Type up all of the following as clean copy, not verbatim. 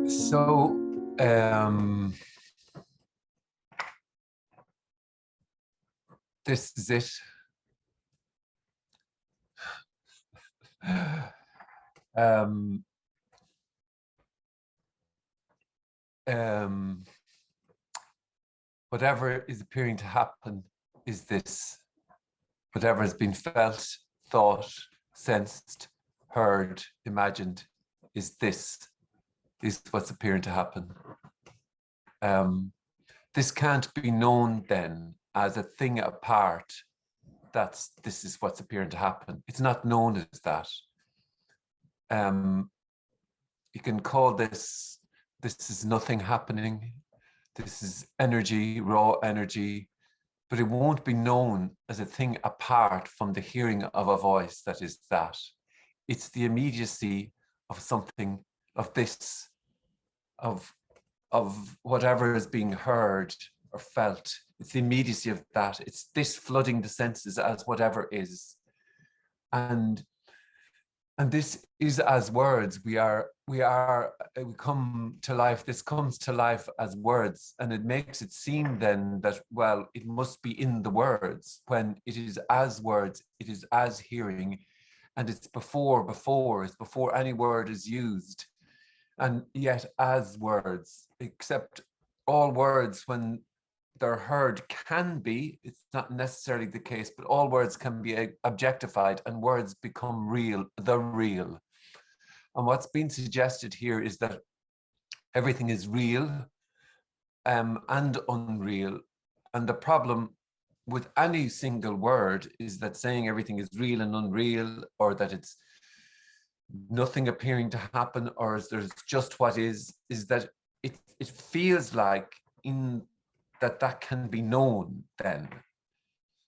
So, this is it. Um, Whatever is appearing to happen is this. Whatever has been felt, thought, sensed, heard, imagined is this, is what's appearing to happen. This can't be known then as a thing apart. This is what's appearing to happen. It's not known as that. You can call this is nothing happening. This is energy, raw energy, but it won't be known as a thing apart from the hearing of a voice that is that. It's the immediacy of something, of this, of whatever is being heard or felt. It's the immediacy of that. It's this flooding the senses as whatever is. And this is as words. We come to life. This comes to life as words, and it makes it seem then that, well, it must be in the words, when it is as words, it is as hearing, and it's before any word is used, and yet as words, except all words when they're heard can be, it's not necessarily the case, but all words can be objectified and words become real, the real. And what's been suggested here is that everything is real and unreal. And the problem with any single word is that saying everything is real and unreal, or that it's nothing appearing to happen, or there's just what is that it feels like in that can be known then.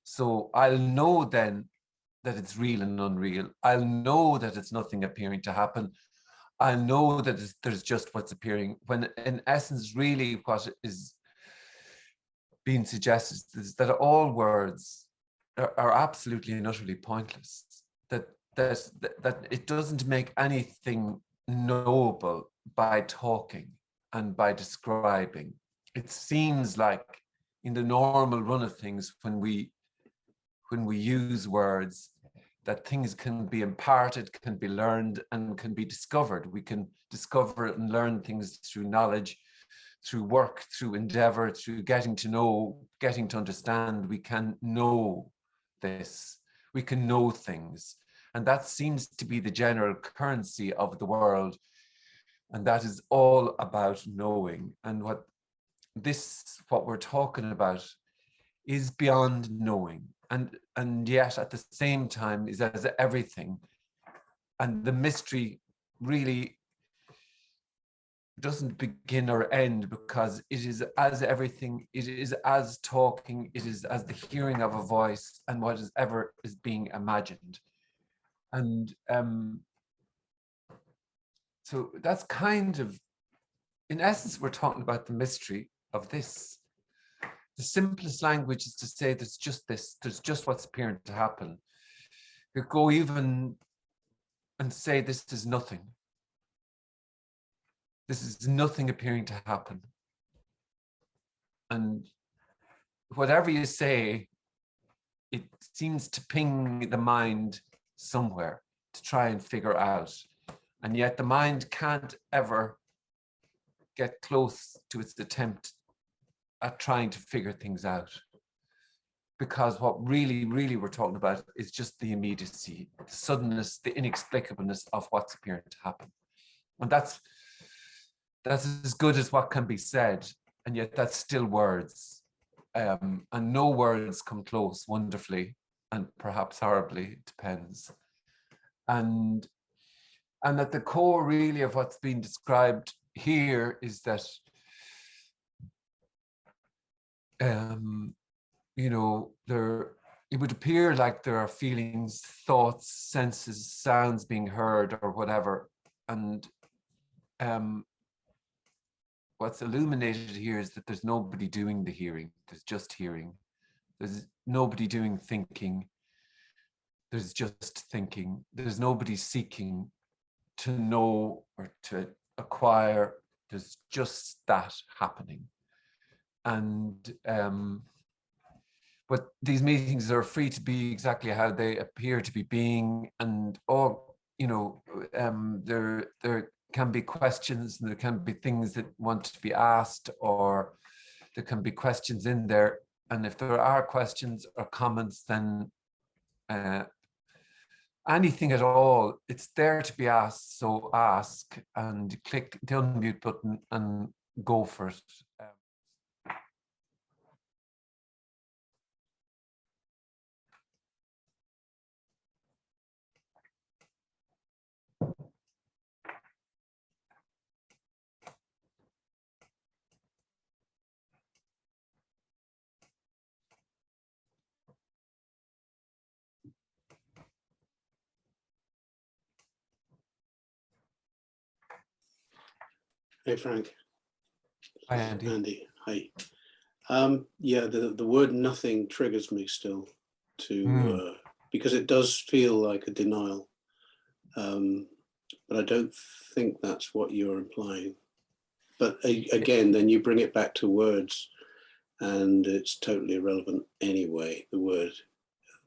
So I'll know then that it's real and unreal. I'll know that it's nothing appearing to happen. I know that there's just what's appearing, when in essence, really what is being suggested is that all words are absolutely and utterly pointless. That it doesn't make anything knowable by talking and by describing. It seems like in the normal run of things, when we use words, that things can be imparted, can be learned, and can be discovered. We can discover and learn things through knowledge, through work, through endeavor, through getting to know, getting to understand. We can know this. We can know things. And that seems to be the general currency of the world. And that is all about knowing. And what we're talking about is beyond knowing. And yet at the same time is as everything. And the mystery really doesn't begin or end, because it is as everything, it is as talking, it is as the hearing of a voice, and whatever is being imagined. And so that's kind of, in essence, we're talking about the mystery of this. The simplest language is to say there's just this, there's just what's appearing to happen. You go even and say this is nothing. This is nothing appearing to happen. And whatever you say, it seems to ping the mind somewhere to try and figure out. And yet the mind can't ever get close to its attempt at trying to figure things out. Because what really, really we're talking about is just the immediacy, the suddenness, the inexplicableness of what's appearing to happen. And that's as good as what can be said, and yet that's still words. And no words come close, wonderfully, and perhaps horribly, it depends. And at the core really of what's being described here is that you know, it would appear like there are feelings, thoughts, senses, sounds being heard or whatever. And what's illuminated here is that there's nobody doing the hearing. There's just hearing. There's nobody doing thinking. There's just thinking. There's nobody seeking to know or to acquire. There's just that happening. And but these meetings are free to be exactly how they appear to be being, and there can be questions and there can be things that want to be asked, or there can be questions in there. And if there are questions or comments, then anything at all, it's there to be asked. So ask and click the unmute button and go for it. Hey, Frank. Hi, Andy. Andy, hi. Yeah, the word nothing triggers me still because it does feel like a denial. But I don't think that's what you're implying. But again, then you bring it back to words, and it's totally irrelevant anyway, the word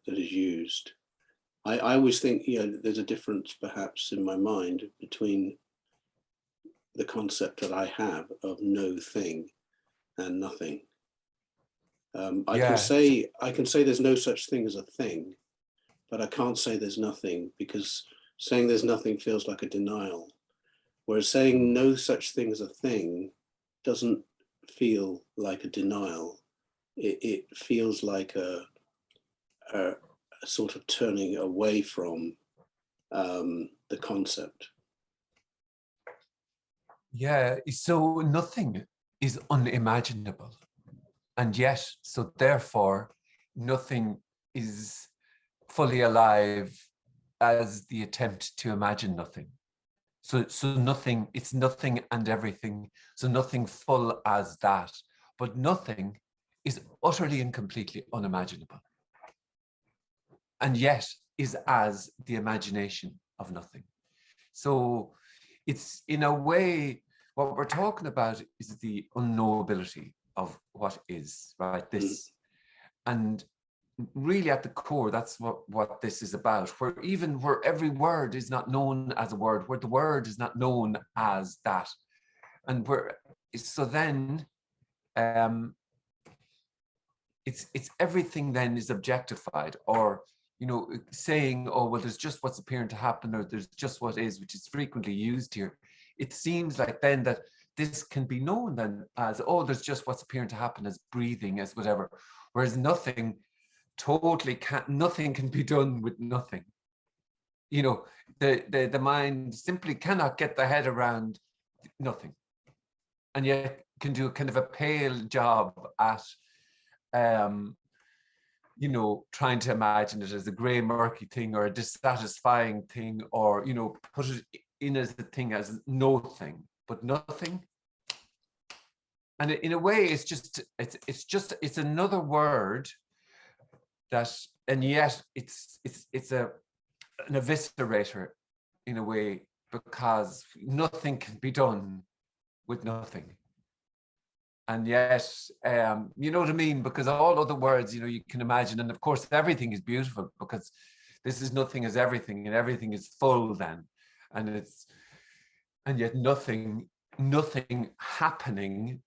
that is used. I always think, there's a difference perhaps in my mind between the concept that I have of no thing and nothing. I can say there's no such thing as a thing, but I can't say there's nothing, because saying there's nothing feels like a denial, whereas saying no such thing as a thing doesn't feel like a denial. It feels like a sort of turning away from the concept. Yeah, so nothing is unimaginable. And yet, so therefore, nothing is fully alive as the attempt to imagine nothing. So nothing, it's nothing and everything. So nothing full as that, but nothing is utterly and completely unimaginable. And yet is as the imagination of nothing. So it's, in a way, what we're talking about is the unknowability of what is, right? This. And really at the core, that's what this is about, where every word is not known as a word, where the word is not known as that. And so then it's everything then is objectified, or saying, oh well, there's just what's appearing to happen, or there's just what is, which is frequently used here. It seems like then that this can be known then as, oh, there's just what's appearing to happen, as breathing, as whatever, whereas nothing nothing can be done with nothing. The mind simply cannot get the head around nothing, and yet can do kind of a pale job at trying to imagine it as a gray, murky thing, or a dissatisfying thing, or, put it in as the thing as no thing, but nothing. And in a way, it's another word that, and yet it's an eviscerator in a way, because nothing can be done with nothing. And yet, you know what I mean? Because all other words, you can imagine. And of course, everything is beautiful, because this is nothing as everything, and everything is full then. And yet nothing happening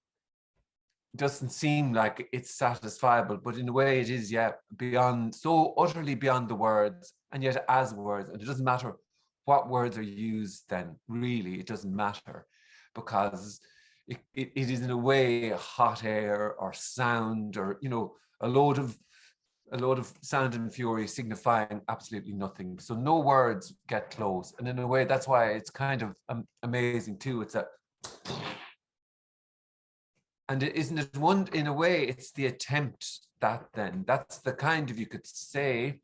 doesn't seem like it's satisfiable, but in a way it is, beyond, so utterly beyond the words, and yet as words. And it doesn't matter what words are used then, really, it doesn't matter, because it is in a way hot air or sound, or a load of sound and fury signifying absolutely nothing. So no words get close, and in a way that's why it's kind of amazing too. And isn't it one, in a way, it's the attempt that's the kind of, you could say,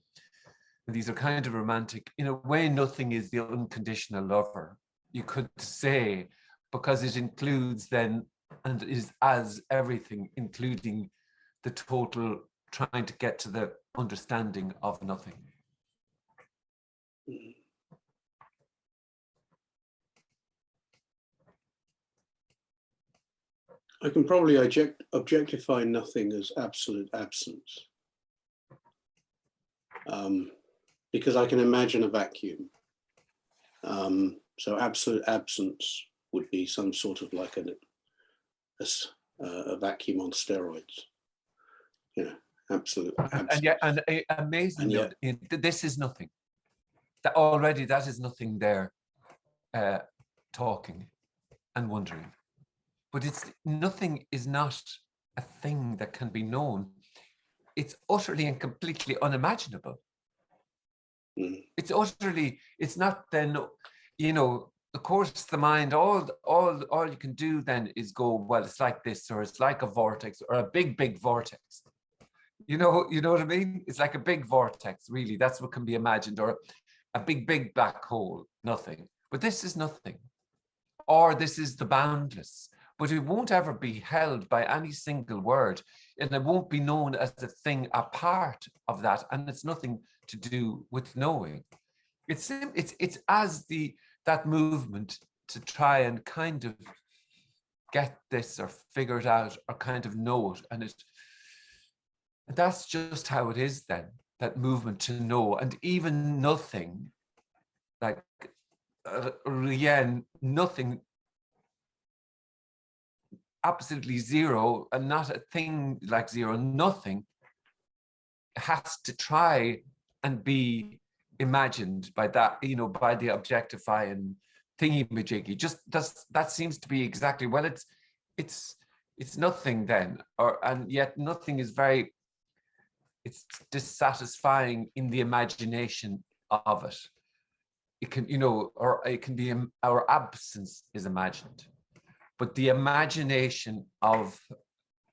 these are kind of romantic, in a way, nothing is the unconditional lover, you could say, because it includes then, and is as everything, including the total, trying to get to the understanding of nothing. I can probably objectify nothing as absolute absence, because I can imagine a vacuum. So absolute absence would be some sort of like a vacuum on steroids, you know, absolute absence. And yet, and amazing, though, this is nothing. That already, that is nothing there, talking and wondering. But it's nothing is not a thing that can be known. It's utterly and completely unimaginable. It's utterly, it's not then, you know, of course, the mind, all you can do then is go, well, it's like this, or it's like a vortex, or a big vortex. You know what I mean? It's like a big vortex, really. That's what can be imagined, or a big black hole, nothing. But this is nothing. Or this is the boundless. But it won't ever be held by any single word, and it won't be known as a thing apart of that, and it's nothing to do with knowing. It's as that movement to try and kind of get this or figure it out or kind of know it, and that's just how it is then, that movement to know. And even nothing, like again, nothing, absolutely zero, and not a thing like zero, nothing has to try and be imagined by that, you know, by the objectifying thingy-majiggy. Just that seems to be exactly, well, it's nothing then, and yet nothing is very, it's dissatisfying in the imagination of it. It can, you know, or it can be, our absence is imagined, but the imagination of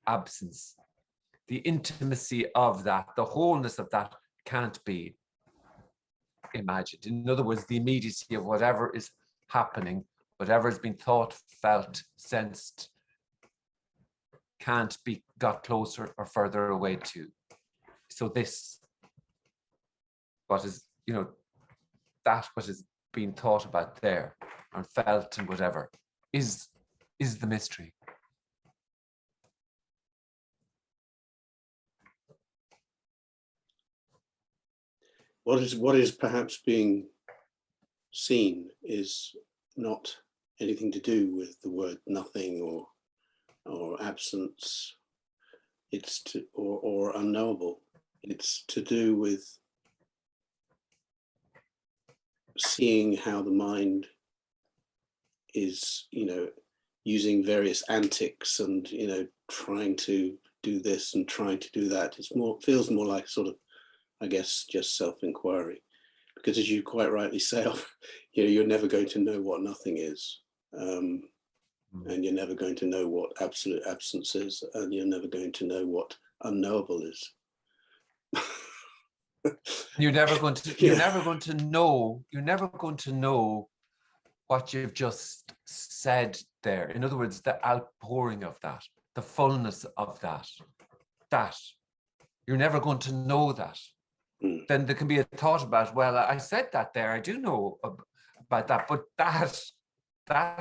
absence, the intimacy of that, the wholeness of that can't be imagined. In other words, the immediacy of whatever is happening, whatever has been thought, felt, sensed, can't be got closer or further away to. So this, what is, you know, that what is being thought about there and felt and whatever is the mystery. What is perhaps being seen is not anything to do with the word nothing or absence. It's or unknowable. It's to do with seeing how the mind is, you know, using various antics and, you know, trying to do this and trying to do that. It's more, feels more like sort of, I guess, just self-inquiry, because as you quite rightly say, you know, you're never going to know what nothing is, and you're never going to know what absolute absence is, and you're never going to know what unknowable is. You're never going to know what you've just said there. In other words, the outpouring of that, the fullness of that you're never going to know that. Then there can be a thought about, well, I said that there, I do know about that, but that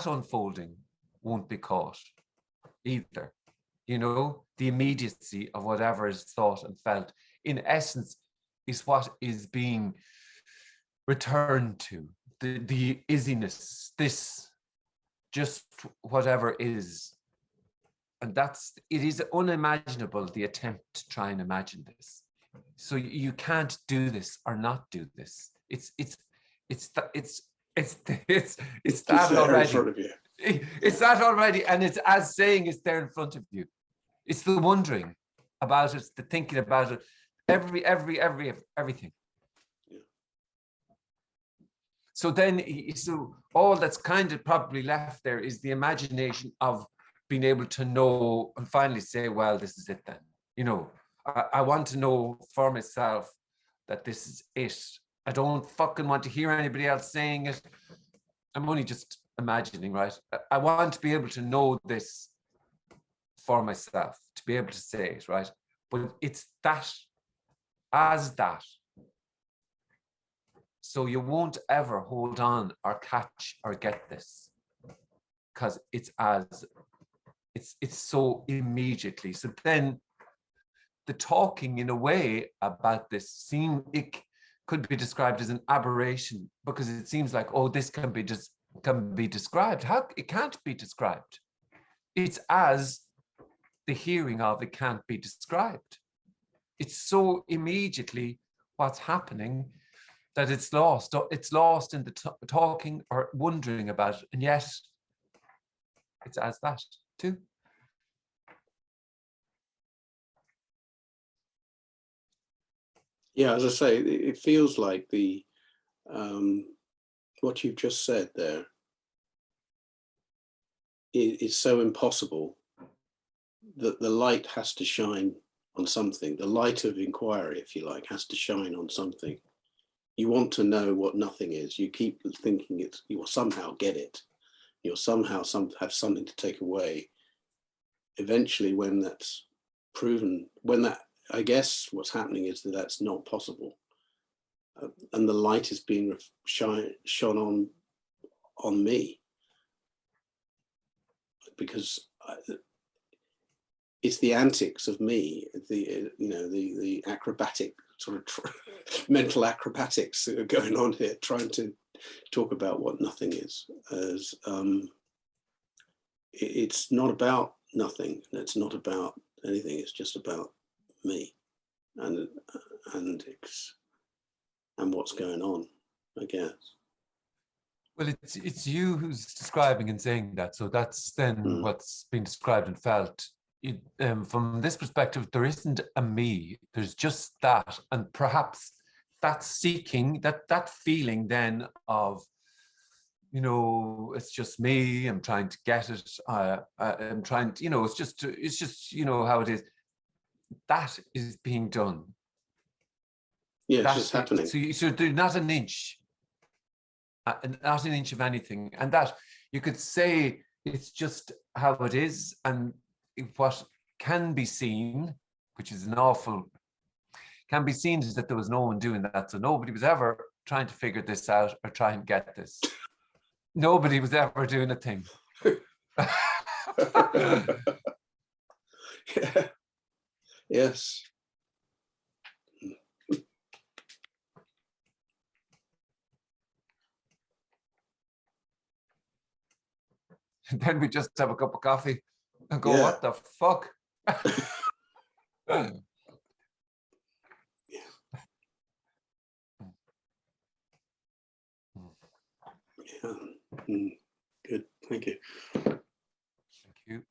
unfolding won't be caught either. You know, the immediacy of whatever is thought and felt, in essence, is what is being returned to. The isiness, this, just whatever is. And it is unimaginable, the attempt to try and imagine this. So you can't do this or not do this. It's that already. In front of you. It's that already, and it's as saying it's there in front of you. It's the wondering about it, the thinking about it, everything. Yeah. So then, so all that's kind of probably left there is the imagination of being able to know and finally say, well, this is it then. You know, I want to know for myself that this is it. I don't fucking want to hear anybody else saying it. I'm only just imagining, right? I want to be able to know this for myself, to be able to say it, right? But it's that, as that. So you won't ever hold on or catch or get this, because it's as it's so immediately. So then the talking in a way about this it could be described as an aberration, because it seems like, oh, this can be described. How it can't be described. It's as the hearing of it can't be described. It's so immediately what's happening that it's lost. It's lost in the talking or wondering about it, and yet it's as that too. Yeah, as I say, it feels like the what you've just said there is so impossible that the light has to shine on something. The light of inquiry, if you like, has to shine on something. You want to know what nothing is. You keep thinking you will somehow get it. You'll somehow have something to take away. Eventually, when that's proven, I guess what's happening is that that's not possible. And the light is being shone on me, because it's the antics of me, the acrobatic sort of mental acrobatics that are going on here, trying to talk about what nothing is. As it's not about nothing, and it's not about anything. It's just about me and what's going on, I guess. Well, it's you who's describing and saying that. So that's then what's been described and felt. From this perspective, there isn't a me. There's just that, and perhaps that seeking, that feeling then of, it's just me. I'm trying to get it. I'm trying to, it's just how it is. That is being done. Yeah, it's just happening. So there's not an inch. Not an inch of anything, and that you could say it's just how it is, and what can be seen, which is can be seen, is that there was no one doing that, so nobody was ever trying to figure this out or try and get this. Nobody was ever doing a thing. Yeah. Yes. And then we just have a cup of coffee and go, Yeah. what the fuck? Yeah. Good. Thank you. Thank you.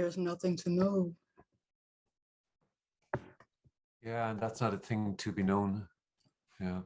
there's nothing to know. Yeah, and that's not a thing to be known. Yeah.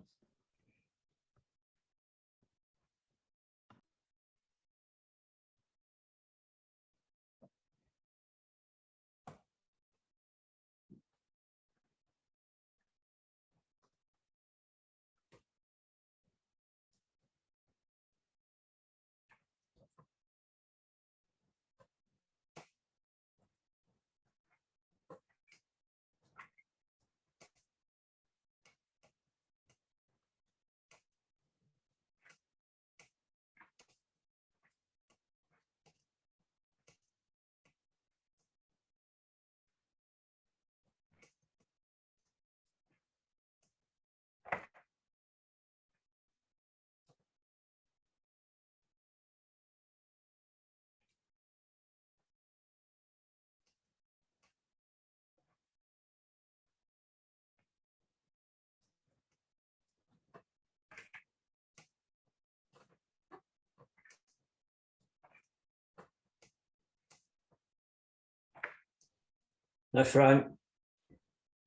Hi, Frank.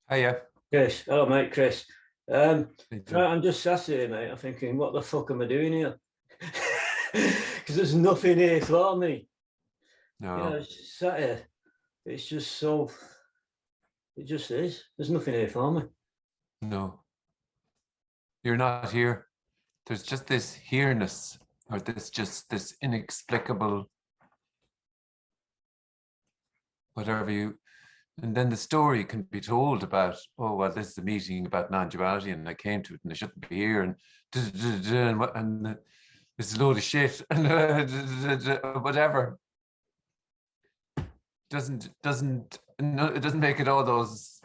Hiya. Chris. Hello, mate, Chris. How you Right, doing? I'm just sat here, mate. I'm thinking, what the fuck am I doing here? Because there's nothing here for me. No. You know, it's sat here. It's just so. It just is. There's nothing here for me. No. You're not here. There's just this here-ness, or this inexplicable whatever you, and then the story can be told about, oh well, this is a meeting about non-duality and I came to it and I shouldn't be here, and and it's a load of shit and whatever. No, it doesn't make it all those,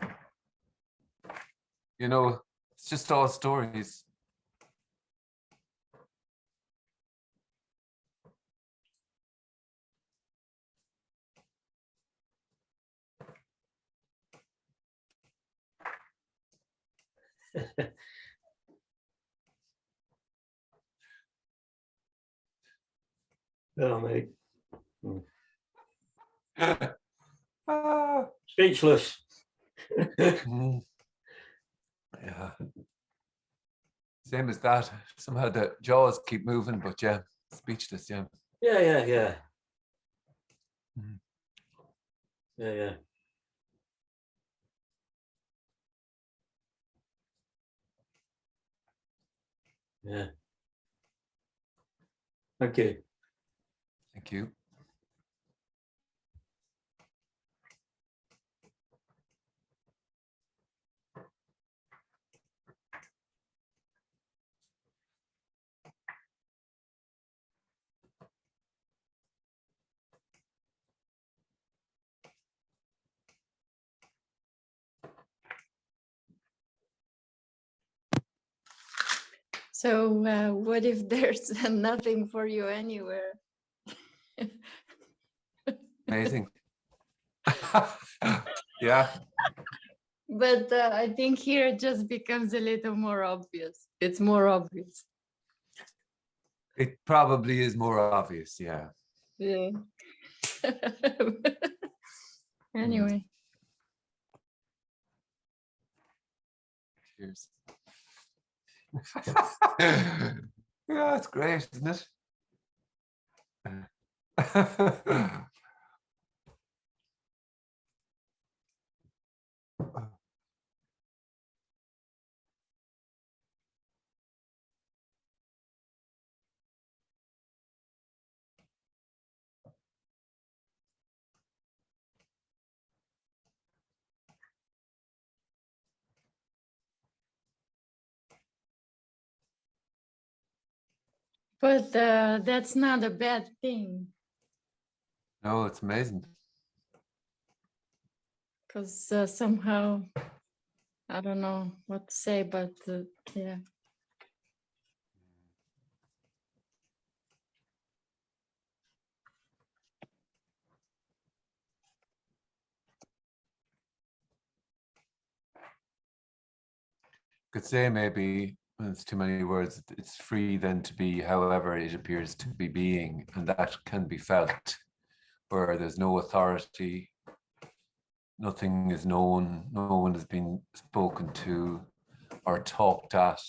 you know, it's just all stories. Oh, mate. Ah. Speechless. Mm. Yeah. Same as that. Somehow the jaws keep moving, but yeah, speechless, yeah. Yeah. Mhm. Yeah. Yeah. Thank you. Thank you. So what if there's nothing for you anywhere? Amazing. Yeah. But I think here it just becomes a little more obvious. It's more obvious. It probably is more obvious, yeah. Yeah. Anyway. Cheers. Yeah, it's great, isn't it? But that's not a bad thing. No, it's amazing. Because somehow, I don't know what to say, but yeah. Could say maybe, well, it's too many words, it's free then to be however it appears to be being, and that can be felt where there's no authority, nothing is known, no one has been spoken to or talked at.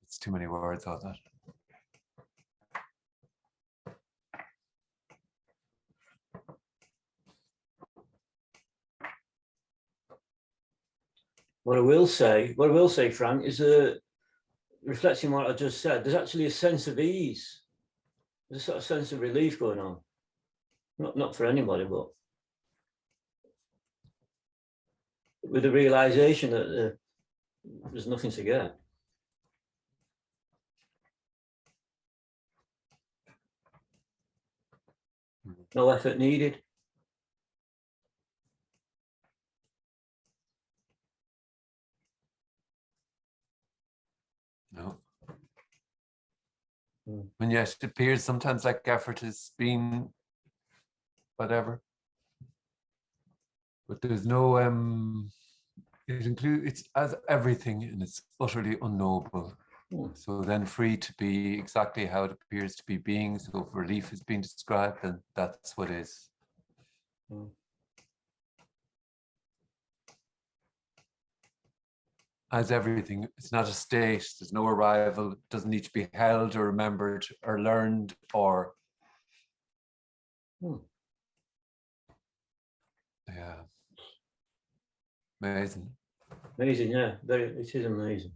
It's too many words on that. What I will say, Frank, is reflecting what I just said, there's actually a sense of ease. There's a sort of sense of relief going on. Not for anybody, but with the realization that there's nothing to get. No effort needed. No. And yes, it appears sometimes like effort is being whatever. But there's no it's as everything and it's utterly unknowable. So then free to be exactly how it appears to be being. So if relief is being described, then that's what is. As everything, it's not a state, there's no arrival, it doesn't need to be held or remembered or learned or yeah. Amazing. Amazing, yeah. It is amazing.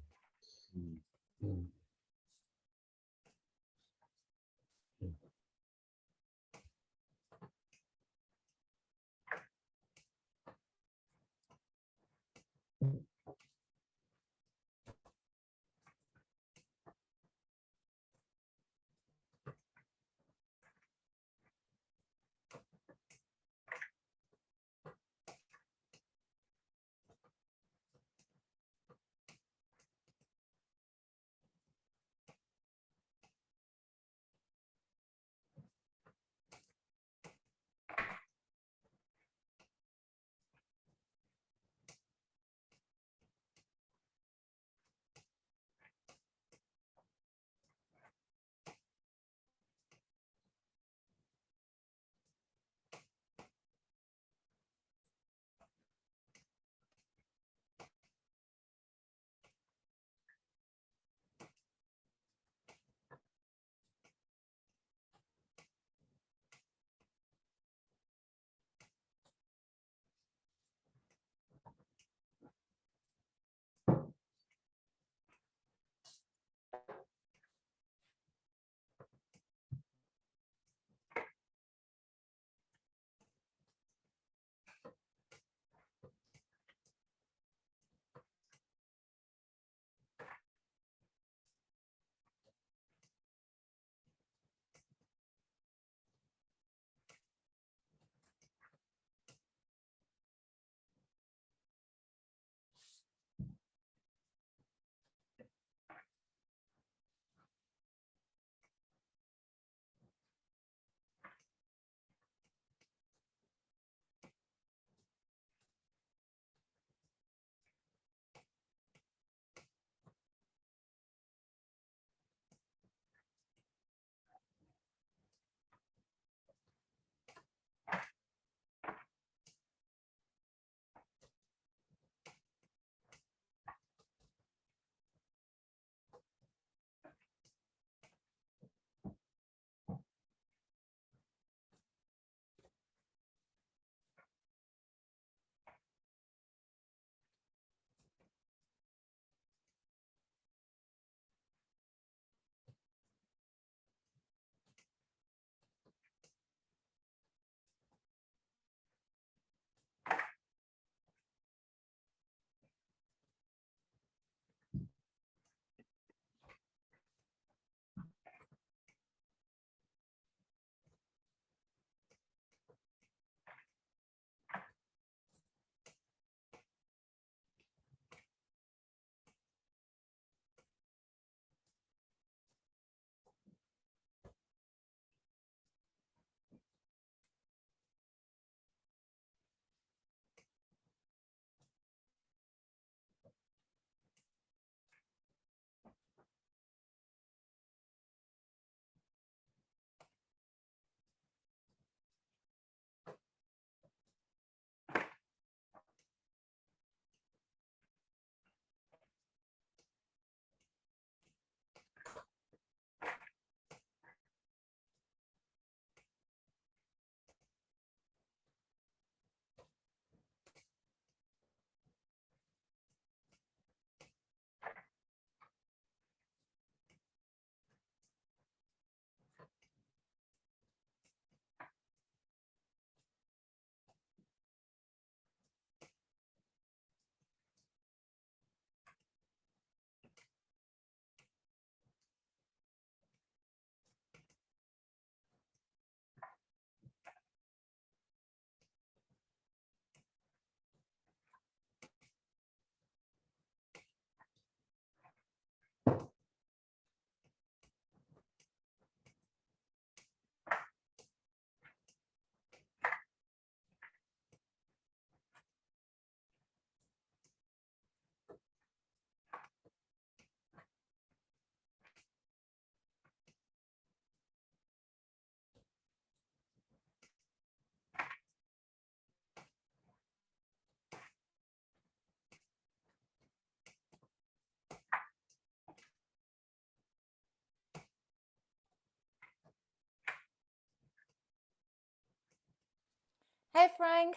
Hey, Frank.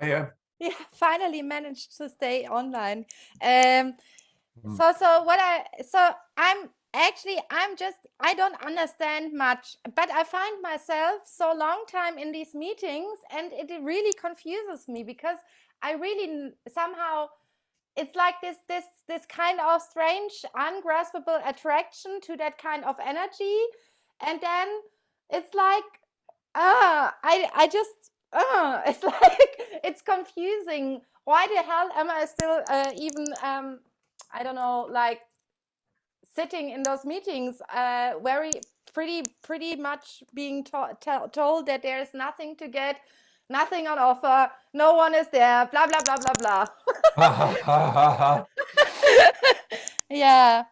Yeah. Yeah, finally managed to stay online. Mm. I don't understand much, but I find myself so long time in these meetings, and it really confuses me because I really somehow, it's like this kind of strange, ungraspable attraction to that kind of energy, and then it's like, it's like, it's confusing. Why the hell am I still even I don't know, like sitting in those meetings, very pretty much being told that there is nothing to get, nothing on offer, no one is there, blah blah blah blah blah. Yeah.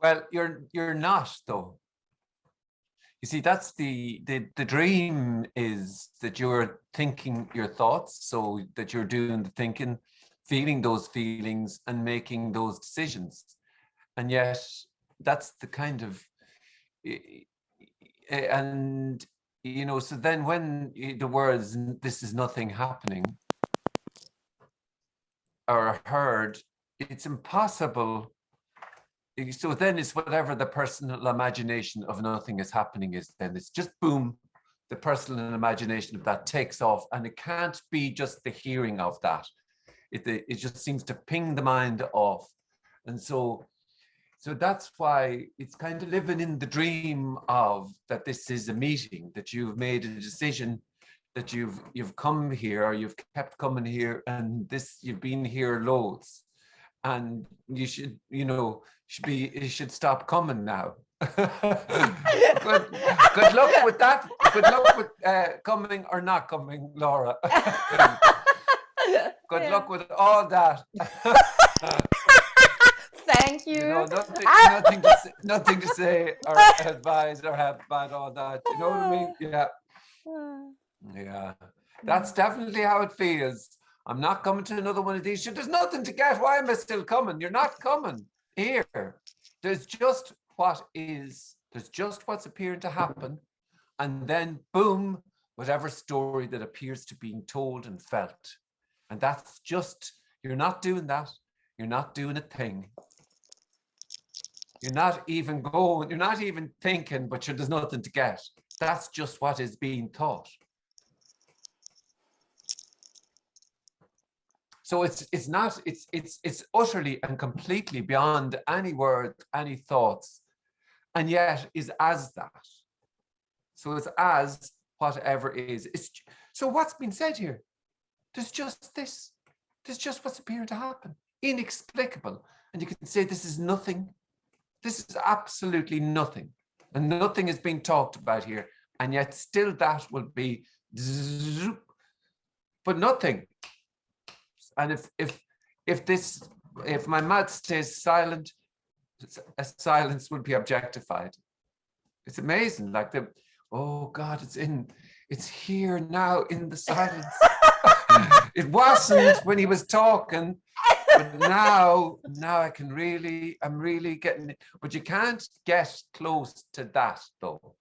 Well, you're not though. You see, that's the dream, is that you're thinking your thoughts, so that you're doing the thinking, feeling those feelings, and making those decisions. And yet, that's the kind of, and you know, so then when the words "this is nothing happening" are heard, it's impossible. So then it's whatever the personal imagination of nothing is happening is, then it's just boom, the personal imagination of that takes off, and it can't be just the hearing of that. It just seems to ping the mind off. And so that's why it's kind of living in the dream of that this is a meeting, that you've made a decision, that you've come here, or you've kept coming here, and this, you've been here loads, and you should, you know, you should stop coming now. Good luck with that. Good luck with coming or not coming, Laura. Good luck with all that. Thank you. You know, nothing to say or advise or have about all that. You know what I mean? Yeah. Yeah. That's definitely how it feels. I'm not coming to another one of these. There's nothing to get. Why am I still coming? You're not coming here. There's just what is. There's just what's appearing to happen. And then boom, whatever story that appears to be told and felt. And that's just, you're not doing that. You're not doing a thing. You're not even going, you're not even thinking, but there's nothing to get. That's just what is being taught. So it's utterly and completely beyond any words, any thoughts, and yet is as that. So it's as whatever is. So what's been said here? There's just this. There's just what's appearing to happen. Inexplicable. And you can say this is nothing. This is absolutely nothing. And nothing is being talked about here. And yet still that will be, but nothing. And if my mouth stays silent, silence will be objectified. It's amazing. Like oh God, it's here now in the silence. It wasn't when he was talking, but now I'm really getting it. But you can't get close to that though.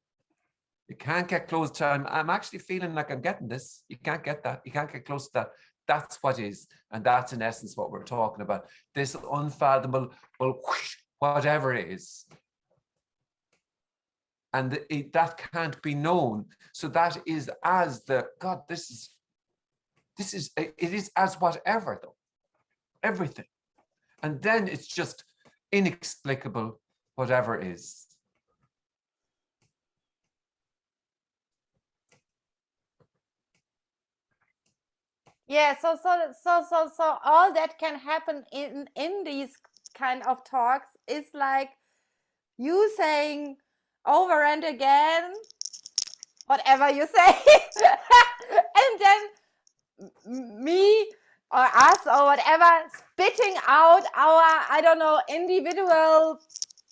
You can't get close to, I'm actually feeling like I'm getting this. You can't get that. You can't get close to that. That's what is. And that's in essence what we're talking about. This unfathomable, whoosh, whatever it is. And that can't be known. So that is as the, God, it is as whatever though. Everything. And then it's just inexplicable, whatever is. Yeah, so all that can happen in these kind of talks is like you saying over and again whatever you say, and then me or us or whatever spitting out our, I don't know, individual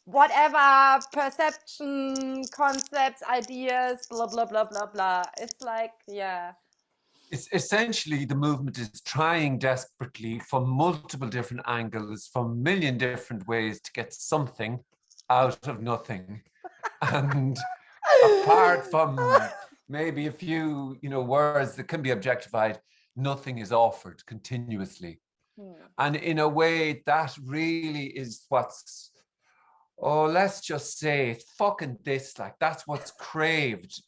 whatever perception, concepts, ideas, blah blah blah blah blah. It's like, yeah. It's essentially, the movement is trying desperately from multiple different angles, from a million different ways to get something out of nothing. And apart from maybe a few, words that can be objectified, nothing is offered continuously. And in a way, that really is what's, let's just say it's fucking this, like that's what's craved,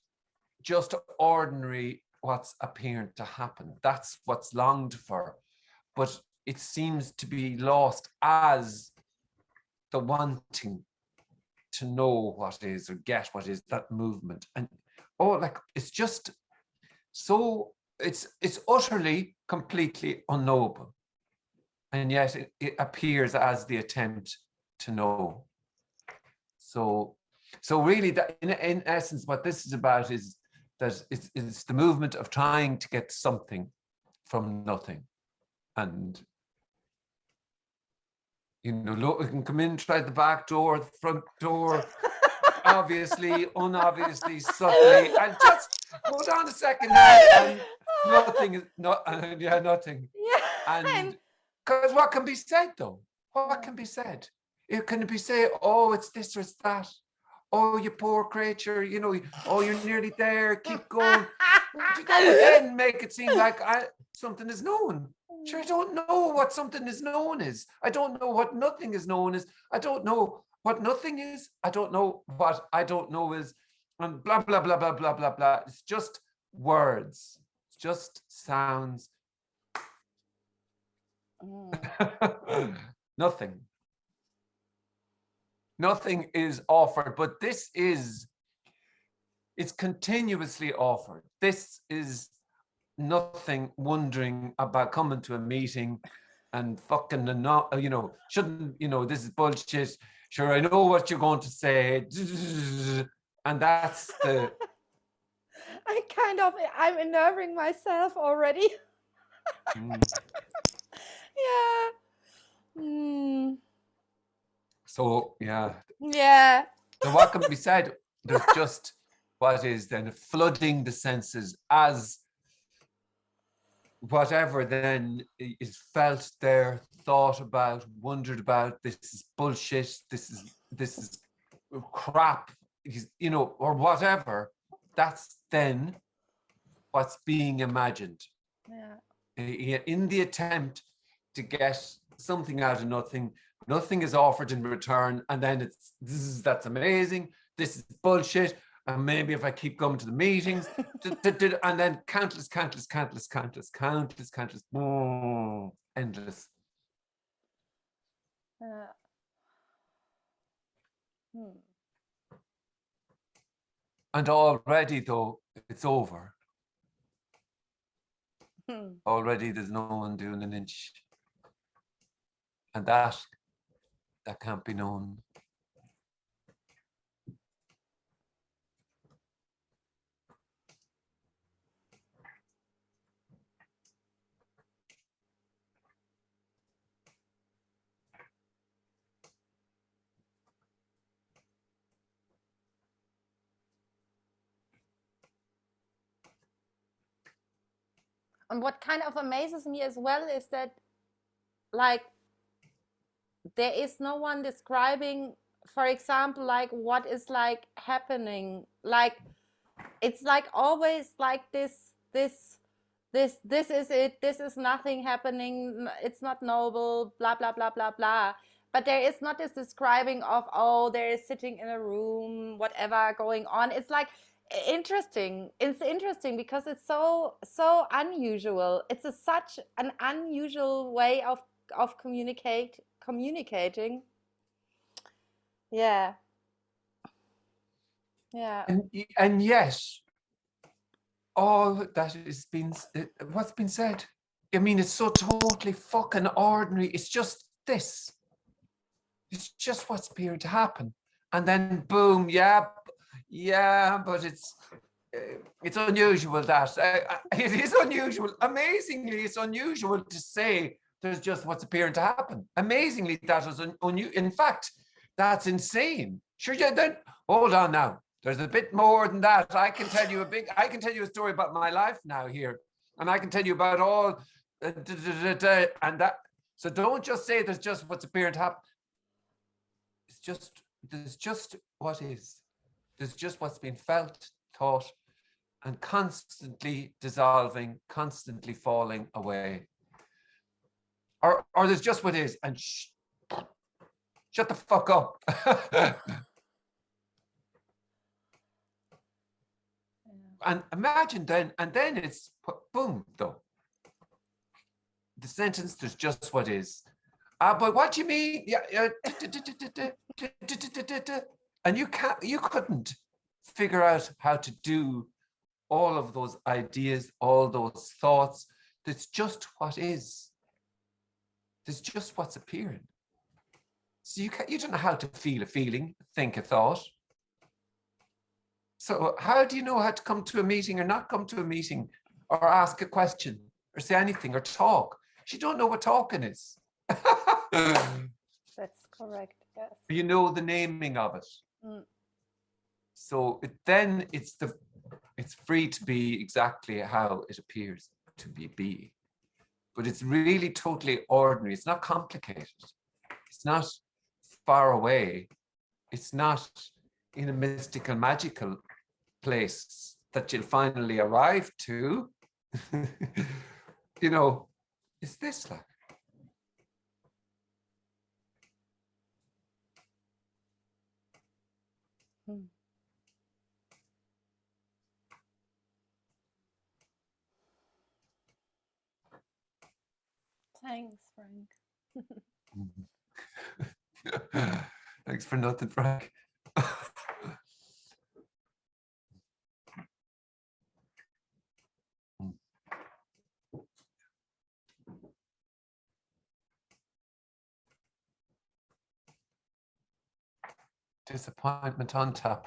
just ordinary what's apparent to happen. That's what's longed for. But it seems to be lost as the wanting to know what is or get what is that movement. And it's just so it's utterly, completely unknowable. And yet it appears as the attempt to know. So really that in essence, what this is about is that it's the movement of trying to get something from nothing. And look, we can come in, try the back door, the front door, obviously, unobviously, subtly, and just hold on a second now, and nothing is nothing. Yeah. And because what can be said though? What can be said? It can be said, oh, it's this or it's that. Oh, you poor creature, oh, you're nearly there, keep going. Then make it seem like something is known. Sure, I don't know what something is known is. I don't know what nothing is known is. I don't know what nothing is. I don't know what I don't know is. And blah, blah, blah, blah, blah, blah, blah. It's just words. It's just sounds. Nothing. Nothing is offered, but it's continuously offered. This is nothing wondering about coming to a meeting and fucking shouldn't, this is bullshit. Sure, I know what you're going to say. And that's the... I'm unnerving myself already. Yeah. So, yeah. Yeah. So what can be said? There's just what is then flooding the senses as whatever then is felt there, thought about, wondered about. This is bullshit. This is crap. Or whatever. That's then what's being imagined. Yeah. In the attempt to get something out of nothing, nothing is offered in return, and then that's amazing. This is bullshit. And maybe if I keep going to the meetings, and then countless, endless. And already, though, it's over. Already there's no one doing an inch. And that can't be known. And what kind of amazes me as well is that, like, there is no one describing, for example, like what is like happening. Like, it's like always like this is it. This is nothing happening. It's not noble. Blah blah blah blah blah. But there is not this describing of, oh, there is sitting in a room, whatever going on. It's like interesting. It's interesting because it's so unusual. It's such an unusual way of communicating. Yeah. And yes, all that is what's been said. I mean, it's so totally fucking ordinary. It's just this. It's just what's appearing to happen, and then boom, yeah. But it's unusual that it is unusual. Amazingly, it's unusual to say there's just what's appearing to happen. Amazingly, that is unusual. In fact, that's insane. Sure, yeah. Then hold on now. There's a bit more than that. I can tell you a story about my life now here, and I can tell you about all and that. So don't just say there's just what's appearing to happen. There's just what is. There's just what's been felt, thought, and constantly dissolving, constantly falling away. Or there's just what is, and shut the fuck up. And imagine then, and then it's boom, though. The sentence, there's just what is. But what do you mean? Yeah. And you couldn't figure out how to do all of those ideas, all those thoughts. There's just what is. There's just what's appearing. So you don't know how to feel a feeling, think a thought. So how do you know how to come to a meeting or not come to a meeting, or ask a question, or say anything, or talk? You don't know what talking is. That's correct. Yes. You know the naming of it. Mm. So then it's free to be exactly how it appears to be. But it's really totally ordinary. It's not complicated. It's not far away. It's not in a mystical, magical place that you'll finally arrive to. You know, it's this like. Thanks, Frank. Thanks for nothing, Frank. Disappointment on tap.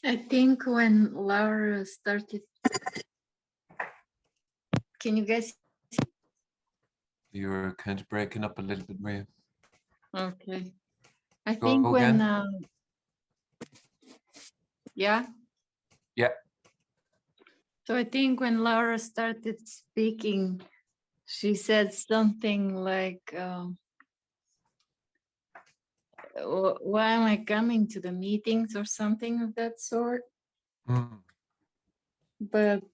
I think when Laura started, can you guys? You're kind of breaking up a little bit, Maria. Okay. I Go think when, again. Yeah. Yeah. So I think when Laura started speaking, she said something like, why am I coming to the meetings or something of that sort? Mm. But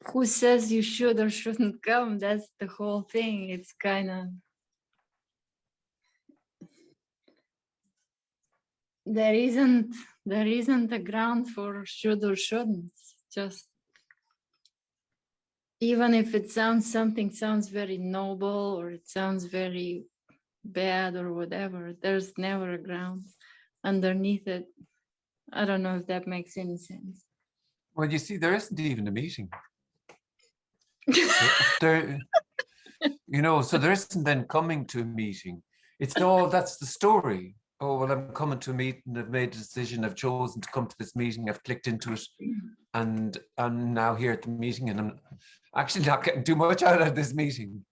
who says you should or shouldn't come? That's the whole thing. It's kind of, there isn't a ground for should or shouldn't. Just even if it sounds very noble, or it sounds very bad or whatever, there's never a ground underneath it. I don't know if that makes any sense. Well, you see, there isn't even a meeting. there, you know, so there isn't then coming to a meeting. It's all, that's the story. Oh, well, I'm coming to a meeting, I've made a decision, I've chosen to come to this meeting, I've clicked into it, and I'm now here at the meeting, and I'm actually not getting too much out of this meeting.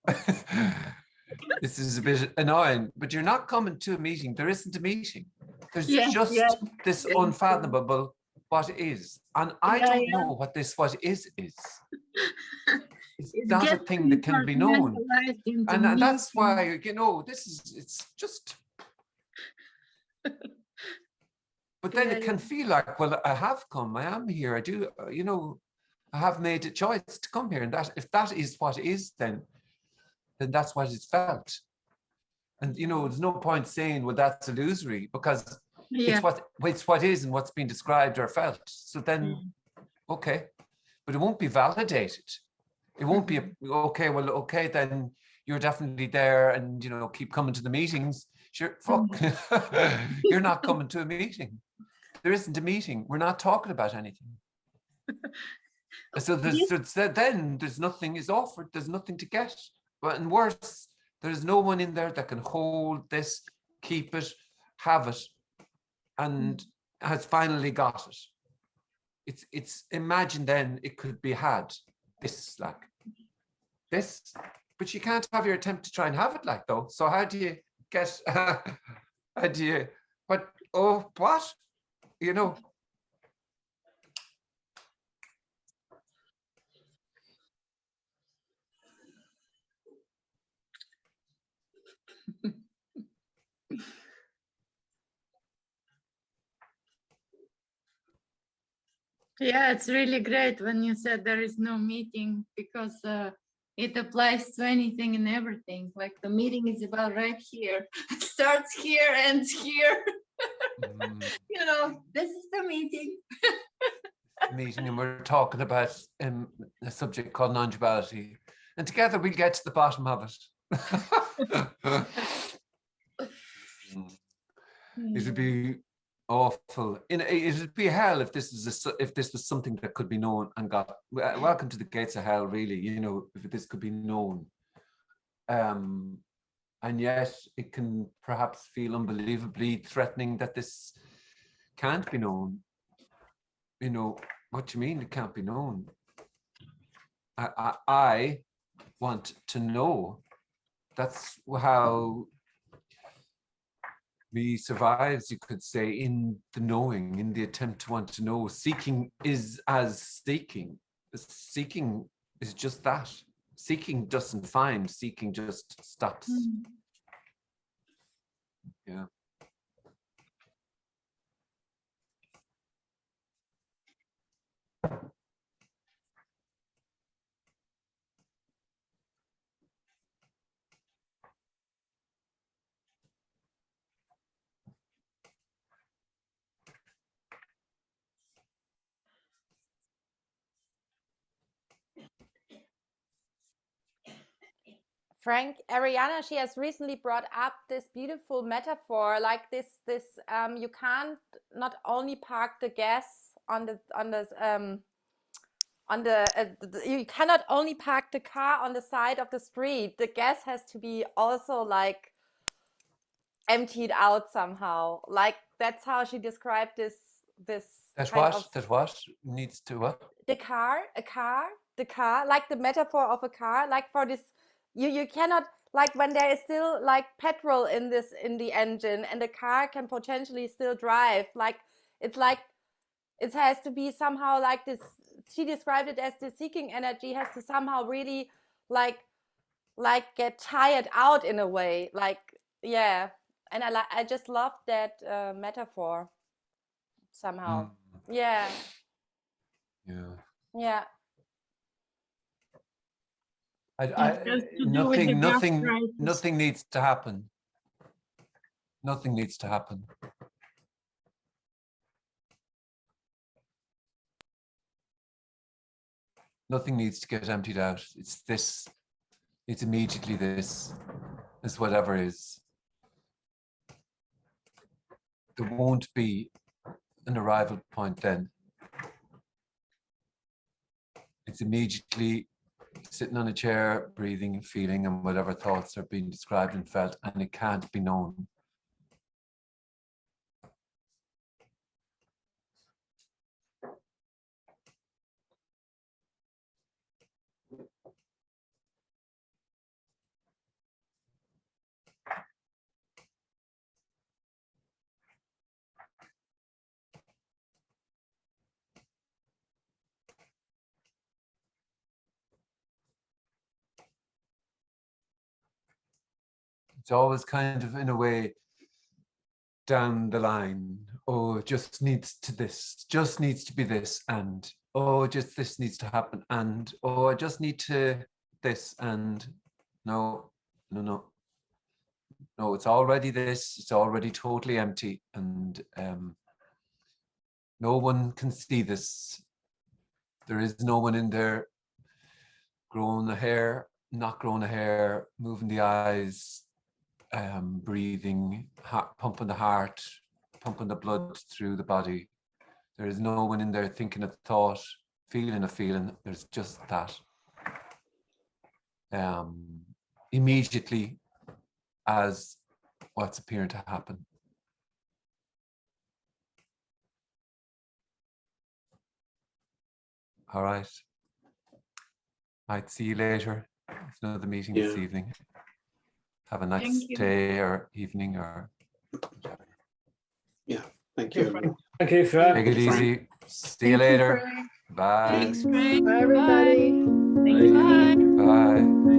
This is a bit annoying, but you're not coming to a meeting. There isn't a meeting. There's just this unfathomable what is. And I don't know what this what is. It's not a thing that can be known. And that's why, you know, it's just. But then it can feel like, well, I have come, I am here, I do, you know, I have made a choice to come here. And that, if that is what is, then that's what it's felt. And, you know, there's no point saying, well, that's illusory, because it's what is and what's been described or felt. So then, okay, but it won't be validated. It won't be, okay, well, okay, then you're definitely there, and, you know, keep coming to the meetings. Sure, fuck, you're not coming to a meeting. There isn't a meeting. We're not talking about anything. So then there's nothing is offered. There's nothing to get. But and worse, there's no one in there that can hold this, keep it, have it, and has finally got it. It's imagine then it could be had. This like this, but you can't have your attempt to try and have it like though. So how do you get? How do you? What? Oh, what? You know. Yeah, it's really great when you said there is no meeting, because it applies to anything and everything. Like the meeting is about right here. It starts here, ends here. You know, this is the meeting. Meeting, and we're talking about a subject called non-duality, and together we'll get to the bottom of it. It would be awful. It would be hell if this was something that could be known and got. Welcome to the gates of hell, really. You know, if this could be known, and yet it can perhaps feel unbelievably threatening that this can't be known. You know, what do you mean it can't be known? I want to know. That's how we survives, you could say, in the knowing, in the attempt to want to know. Seeking is as seeking. Seeking is just that. Seeking doesn't find, seeking just stops. Yeah. Frank, Ariana, she has recently brought up this beautiful metaphor, like this. You can't not only park the gas you cannot only park the car on the side of the street. The gas has to be also like emptied out somehow. Like that's how she described this. That's what needs to what? The car, like the metaphor of a car, like for this. You cannot, like when there is still like petrol in the engine and the car can potentially still drive, like it's like it has to be somehow like this. She described it as the seeking energy has to somehow really like get tired out in a way, like, yeah. And I just love that metaphor somehow. Yeah. Nothing needs to happen. Nothing needs to happen. Nothing needs to get emptied out. It's this. It's immediately this. It's whatever is. There won't be an arrival point then. It's immediately sitting on a chair, breathing, feeling, and whatever thoughts are being described and felt, and it can't be known. It's always kind of, in a way, down the line. Oh, it just needs to this, just needs to be this, and oh, just this needs to happen, and oh, I just need to this, and no, it's already this, it's already totally empty, and no one can see this. There is no one in there growing the hair, not growing the hair, moving the eyes, breathing, pumping the heart, pumping the blood through the body. There is no one in there thinking a thought, feeling a feeling. There's just that. Immediately as what's appearing to happen. All right. Might see you later. It's another meeting this evening. Have a nice day or evening or whatever. Yeah, thank you. Thank you, Frank. Take it easy. See you later. Bye. Thanks, Frank. Bye, everybody. Bye. Bye.